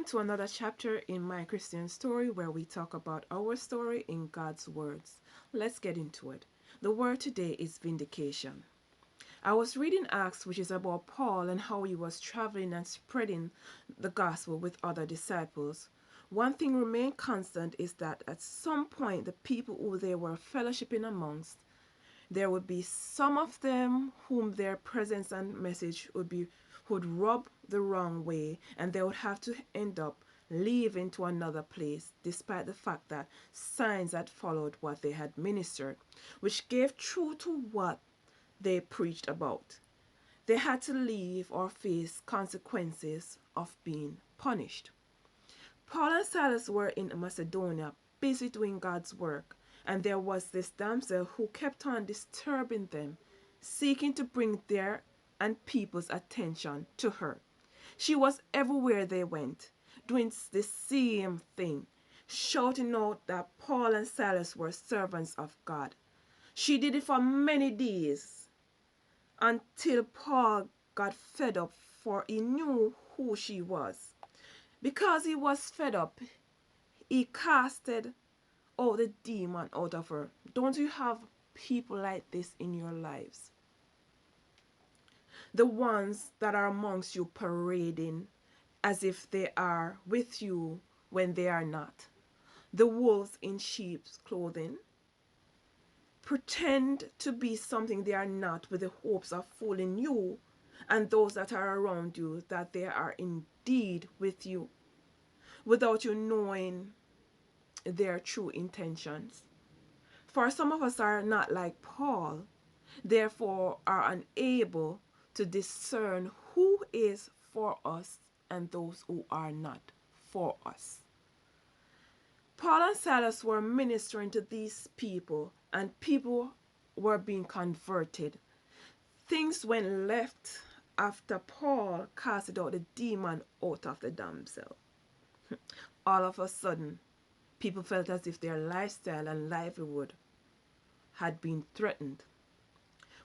Welcome to another chapter in my Christian story where we talk about our story in God's words. Let's get into it. The word today is vindication. I was reading Acts, which is about Paul and how he was traveling and spreading the gospel with other disciples. One thing remained constant is that at some point the people who they were fellowshipping amongst, there would be some of them whom their presence and message would rub the wrong way, and they would have to end up leaving to another place, despite the fact that signs had followed what they had ministered, which gave true to what they preached about. They had to leave or face consequences of being punished. Paul and Silas were in Macedonia, busy doing God's work, and there was this damsel who kept on disturbing them, seeking to bring their and people's attention to her. She was everywhere they went, doing the same thing, shouting out that Paul and Silas were servants of God. She did it for many days until Paul got fed up, for he knew who she was. Because he was fed up, he casted the demon out of her. Don't you have people like this in your lives? The ones that are amongst you parading as if they are with you when they are not. The wolves in sheep's clothing pretend to be something they are not with the hopes of fooling you and those that are around you that they are indeed with you without you knowing their true intentions. For some of us are not like Paul, therefore are unable to discern who is for us and those who are not for us. Paul and Silas were ministering to these people, and people were being converted. Things went left after Paul casted out the demon out of the damsel. All of a sudden, people felt as if their lifestyle and livelihood had been threatened.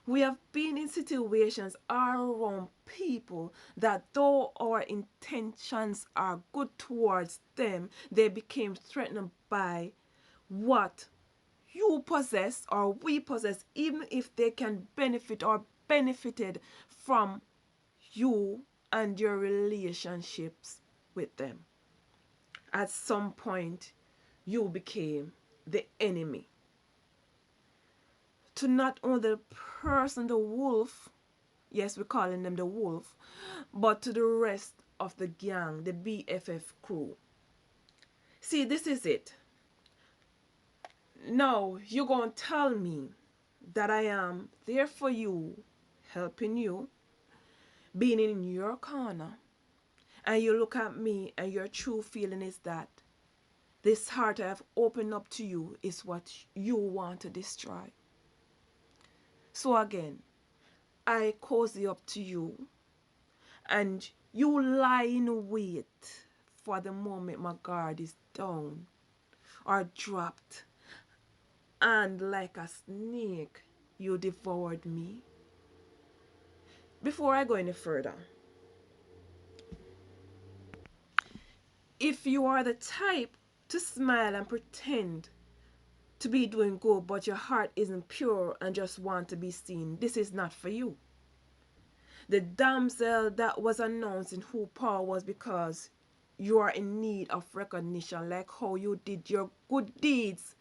We have been in situations around people that though our intentions are good towards them, they became threatened by what you possess or we possess, even if they can benefit or benefited from you and your relationships with them. At some point, you became the enemy to not only the person, the wolf, yes, we're calling them the wolf, but to the rest of the gang, the BFF crew. See, this is it. Now, you're going to tell me that I am there for you, helping you, being in your corner, and you look at me and your true feeling is that this heart I have opened up to you is what you want to destroy. So again, I cozy up to you and you lie in wait for the moment my guard is down or dropped, and like a snake you devoured me. Before I go any further, if you are the type to smile and pretend to be doing good but your heart isn't pure and just want to be seen, this is not for you. The damsel that was announcing who Paul was because you are in need of recognition, like how you did your good deeds,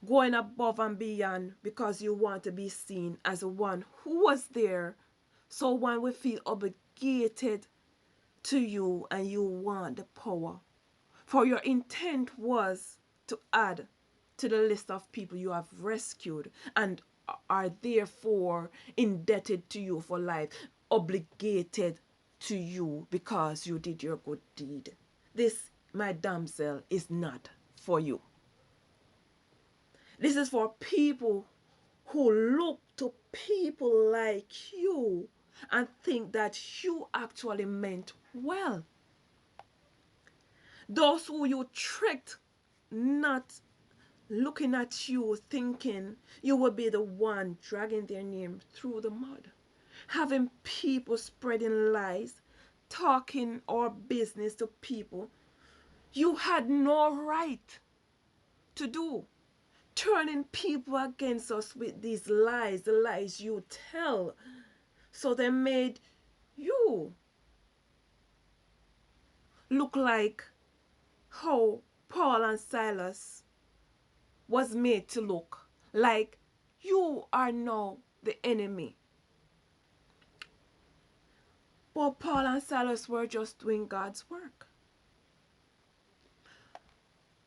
going above and beyond because you want to be seen as the one who was there, so one will feel obligated to you and you want the power. For your intent was to add to the list of people you have rescued and are therefore indebted to you for life, obligated to you because you did your good deed. This, my damsel, is not for you. This is for people who look to people like you and think that you actually meant well. Those who you tricked, not looking at you thinking you will be the one dragging their name through the mud, having people spreading lies, talking our business to people you had no right to do. Turning people against us with these lies, the lies you tell. So they made you look like how Paul and Silas was made to look. Like you are now the enemy. But Paul and Silas were just doing God's work.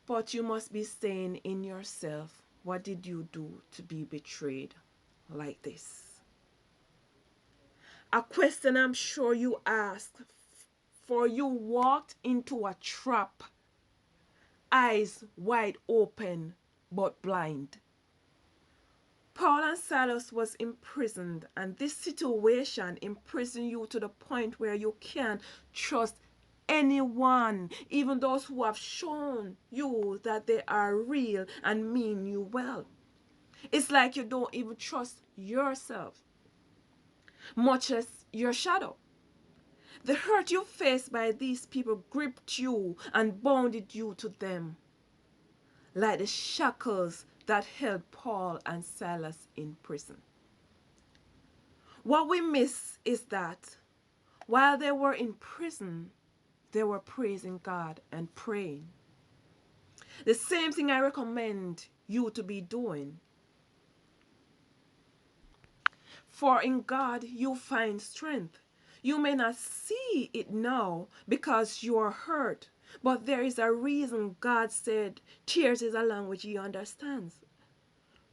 But you must be saying in yourself, what did you do to be betrayed like this? A question I'm sure you asked, for you walked into a trap, eyes wide open but blind. Paul and Silas was imprisoned, and this situation imprisoned you to the point where you can't trust anyone, even those who have shown you that they are real and mean you well. It's like you don't even trust yourself, much less your shadow. The hurt you faced by these people gripped you and bounded you to them, like the shackles that held Paul and Silas in prison. What we miss is that while they were in prison, they were praising God and praying. The same thing I recommend you to be doing. For in God you find strength. You may not see it now because you are hurt, but there is a reason God said tears is a language he understands.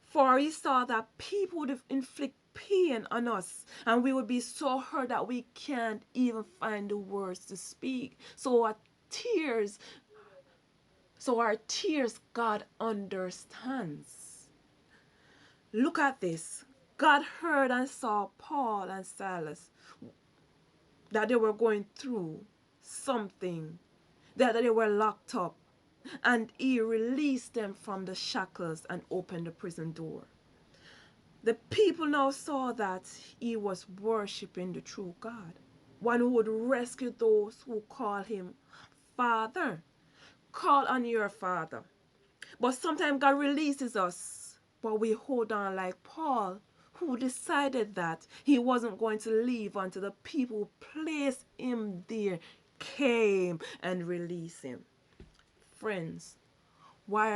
For he saw that people would inflict pain on us and we would be so hurt that we can't even find the words to speak. Tears, so our tears God understands. Look at this. God heard and saw Paul and Silas, that they were going through something, that they were locked up, and he released them from the shackles and opened the prison door. The people now saw that he was worshiping the true God, one who would rescue those who call him Father. Call on your Father. But sometimes God releases us, but we hold on like Paul, who decided that he wasn't going to leave until the people who placed him there came and released him. Friends, why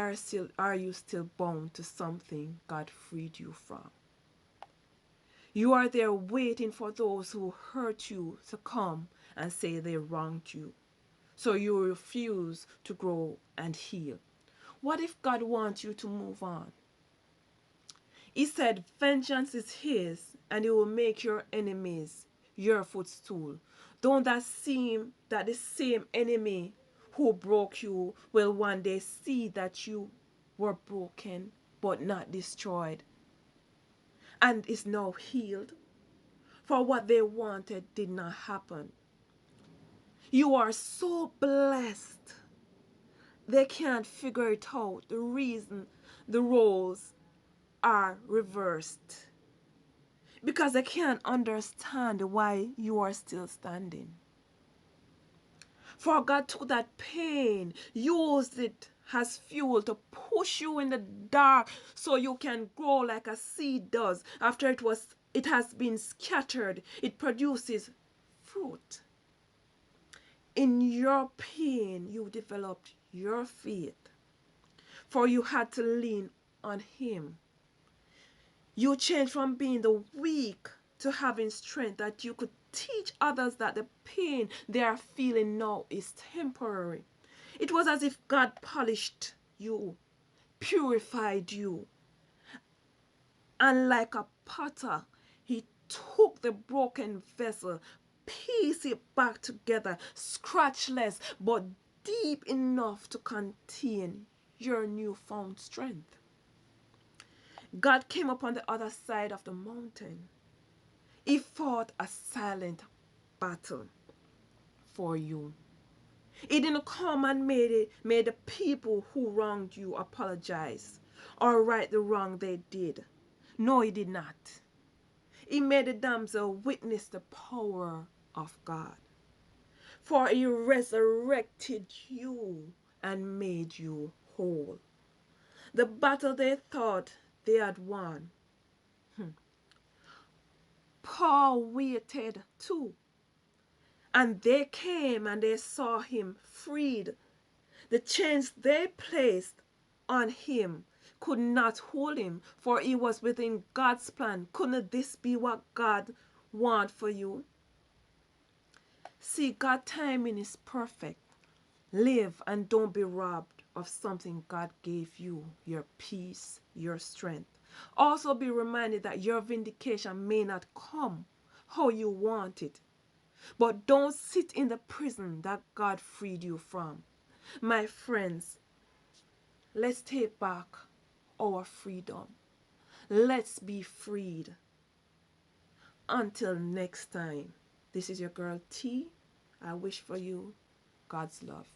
are you still bound to something God freed you from? You are there waiting for those who hurt you to come and say they wronged you. So you refuse to grow and heal. What if God wants you to move on? He said, vengeance is his, and he will make your enemies your footstool. Don't that seem that the same enemy who broke you will one day see that you were broken but not destroyed and is now healed? For what they wanted did not happen. You are so blessed. They can't figure it out. The reason the roles are reversed. Because they can't understand why you are still standing. For God took that pain, used it as fuel to push you in the dark so you can grow like a seed does. After it has been scattered, it produces fruit. In your pain, you developed your faith, for you had to lean on him. You changed from being the weak to having strength that you could teach others that the pain they are feeling now is temporary. It was as if God polished you, purified you, and like a potter, he took the broken vessel, pieced it back together, scratchless, but deep enough to contain your newfound strength. God came up on the other side of the mountain. He fought a silent battle for you. He didn't come and made the people who wronged you apologize or right the wrong they did. No, he did not. He made the damsel witness the power of God. For he resurrected you and made you whole. The battle they thought they had won, Paul waited too. And they came and they saw him freed. The chains they placed on him could not hold him, for he was within God's plan. Couldn't this be what God wants for you? See, God's timing is perfect. Live and don't be robbed of something God gave you, your peace, your strength. Also be reminded that your vindication may not come how you want it, but don't sit in the prison that God freed you from. My friends, let's take back our freedom. Let's be freed. Until next time, this is your girl T. I wish for you God's love.